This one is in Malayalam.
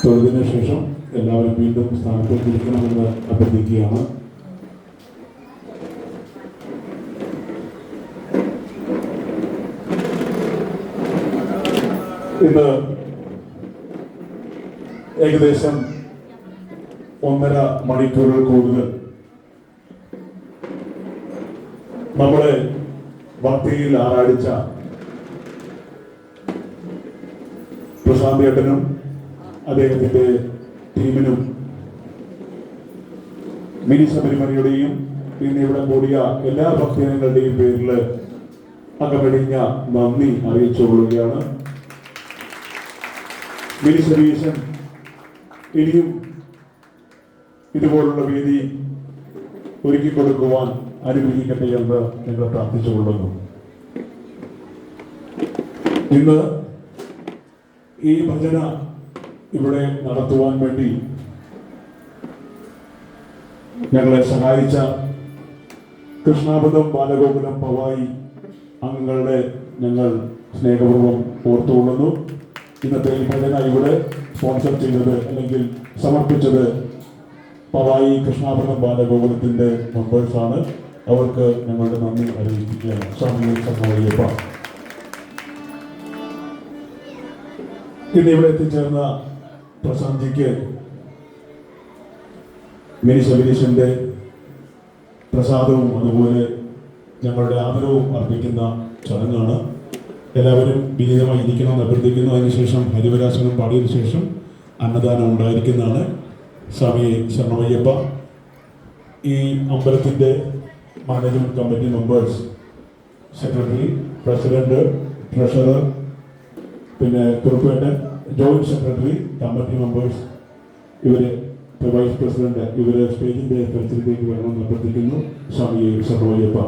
തൊഴുതിന് ശേഷം എല്ലാവരും വീണ്ടും സ്ഥാനത്തേക്ക് ഇരിക്കണമെന്ന് അഭ്യർത്ഥിക്കുകയാണ്. ഇന്ന് ഏകദേശം 1.5 മണിക്കൂറിൽ കൂടുതൽ നമ്മളെ ഭക്തിയിൽ ആറാടിച്ച പ്രശാന്ത് ഏട്ടനും അദ്ദേഹത്തിന്റെ ടീമിനും മിനി ശബരിമലയുടെയും പിന്നെ ഇവിടെ കൂടിയ എല്ലാ ഭക്തജനങ്ങളുടെയും പേരിൽ അകമഴിഞ്ഞ നന്ദി അറിയിച്ചുകൊള്ളുകയാണ്. മിനി സതീശൻ ഇനിയും ഇതുപോലുള്ള വേദി ഒരുക്കി കൊടുക്കുവാൻ അനുഗ്രഹിക്കട്ടെ എന്ന് ഞങ്ങൾ പ്രാർത്ഥിച്ചുകൊള്ളുന്നു. ഇന്ന് ഈ ഭജന ഇവിടെ നടത്തുവാൻ വേണ്ടി ഞങ്ങളെ സഹായിച്ച കൃഷ്ണാപദം ബാലഗോകുലം പവായി അംഗങ്ങളുടെ ഞങ്ങൾ സ്നേഹപൂർവ്വം ഓർത്തുകൊള്ളുന്നു. ഇന്നത്തെ ഈ ഭജന ഇവിടെ സ്പോൺസർ ചെയ്തത് അല്ലെങ്കിൽ സമർപ്പിച്ചത് പവായി കൃഷ്ണാപദം ബാലഗോകുലത്തിന്റെ മെമ്പേഴ്സാണ്. അവർക്ക് ഞങ്ങളുടെ നന്ദി അറിയിക്കുകയാണ്. സ്വാമി ശരണമയ്യപ്പ. ഇന്ന് ഇവിടെ എത്തിച്ചേർന്ന പ്രശാന്തിക്ക് മിനി ശബരീശന്റെ പ്രസാദവും അതുപോലെ ഞങ്ങളുടെ ആദരവും അർപ്പിക്കുന്ന ചടങ്ങാണ്. എല്ലാവരും വിനീതമായി ഇരിക്കണമെന്ന് അഭ്യർത്ഥിക്കുന്നു. അതിനുശേഷം ഹരിവരാസനം പാടിയതിനു ശേഷം അന്നദാനം ഉണ്ടായിരിക്കുന്നതാണ്. സ്വാമി ശരണമയ്യപ്പ. ഈ അമ്പലത്തിൻ്റെ management committee members, secretary, president, treasurer, പിന്നെ കുറുപ്പേട്ടൻ, ജോയിന്റ് സെക്രട്ടറി, കമ്മിറ്റി മെമ്പേഴ്സ്, ഇവര് വൈസ് പ്രസിഡന്റ്, ഇവര് സ്റ്റേജിന്റെ പരിസരത്തേക്ക് വരണമെന്ന് അഭ്യർത്ഥിക്കുന്നു. സ്വാമി ശരണമയ്യപ്പ.